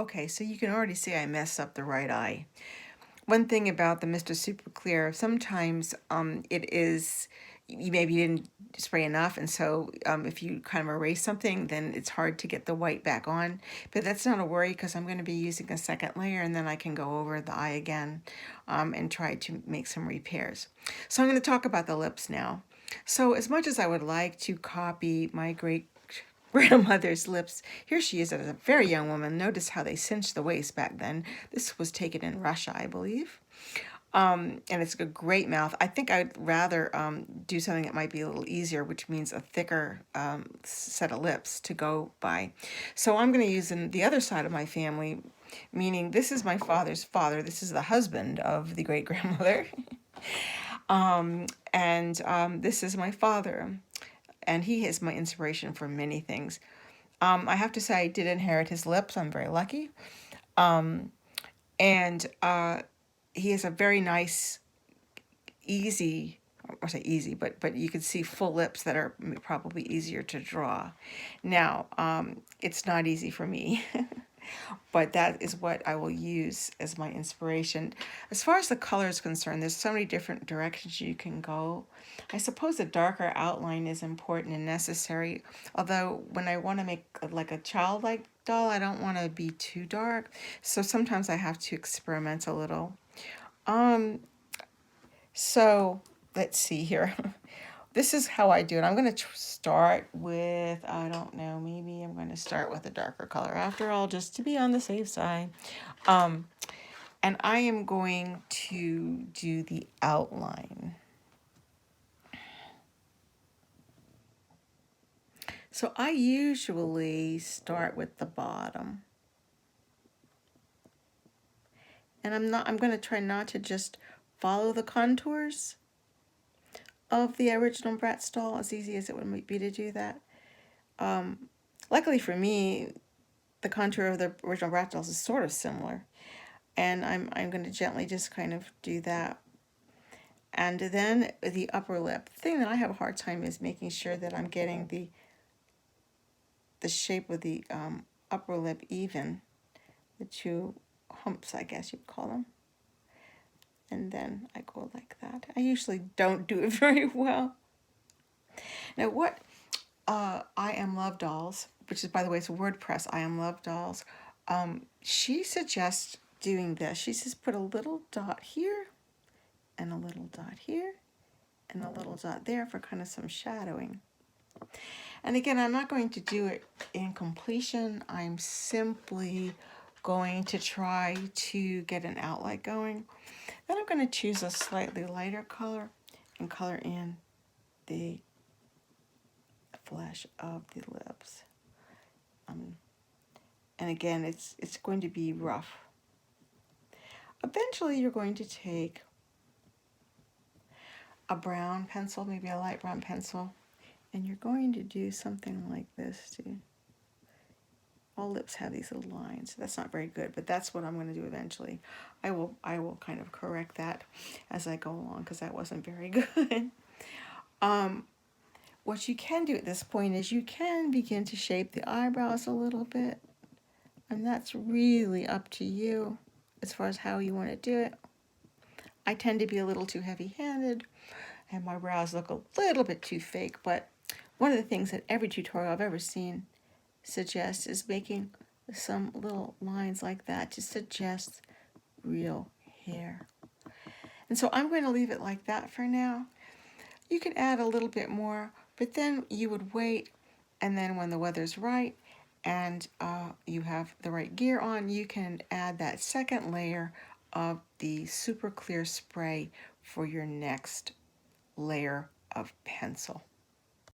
Okay, so you can already see I messed up the right eye. One thing about the Mr. Super Clear, sometimes it is, you maybe didn't spray enough, and so if you kind of erase something, then it's hard to get the white back on. But that's not a worry because I'm going to be using a second layer, and then I can go over the eye again and try to make some repairs. So I'm going to talk about the lips now. So as much as I would like to copy my great grandmother's lips. Here she is as a very young woman. Notice how they cinched the waist back then. This was taken in Russia, I believe. And it's a great mouth. I think I'd rather do something that might be a little easier, which means a thicker set of lips to go by. So I'm going to use in the other side of my family, meaning this is my father's father. This is the husband of the great grandmother. And this is my father. And he is my inspiration for many things. I have to say, I did inherit his lips. I'm very lucky. And he has a very nice, easy, I say easy, but you can see full lips that are probably easier to draw. Now, it's not easy for me. But that is what I will use as my inspiration. As far as the color is concerned, there's so many different directions you can go. I suppose a darker outline is important and necessary, although when I want to make like a childlike doll, I don't want to be too dark. So sometimes I have to experiment a little. Um, so let's see here. This is how I do it. I'm going to start with, I don't know, maybe I'm going to start with a darker color after all, just to be on the safe side. Um, and I am going to do the outline. So I usually start with the bottom. And I'm going to try not to just follow the contours of the original Bratz doll, as easy as it would be to do that. Luckily for me, the contour of the original Bratz dolls is sort of similar. And I'm going to gently just kind of do that. And then the upper lip. The thing that I have a hard time is making sure that I'm getting the shape of the upper lip even. The two humps, I guess you'd call them. And then I go like that. I usually don't do it very well. Now what I Am Love Dolls, which is, by the way, it's a WordPress, I Am Love Dolls, she suggests doing this. She says put a little dot here and a little dot here and a little dot there for kind of some shadowing. And again, I'm not going to do it in completion. I'm simply going to try to get an outline going. Then I'm going to choose a slightly lighter color and color in the flesh of the lips. And again, it's going to be rough. Eventually, you're going to take a brown pencil, maybe a light brown pencil, and you're going to do something like this too. All lips have these little lines. That's not very good, but that's what I'm going to do eventually. I will kind of correct that as I go along because that wasn't very good. What you can do at this point is you can begin to shape the eyebrows a little bit, and that's really up to you as far as how you want to do it. I tend to be a little too heavy-handed, and my brows look a little bit too fake, but one of the things that every tutorial I've ever seen suggests is making some little lines like that to suggest real hair. And so I'm going to leave it like that for now. You can add a little bit more, but then you would wait, and then when the weather's right and you have the right gear on, you can add that second layer of the super clear spray for your next layer of pencil.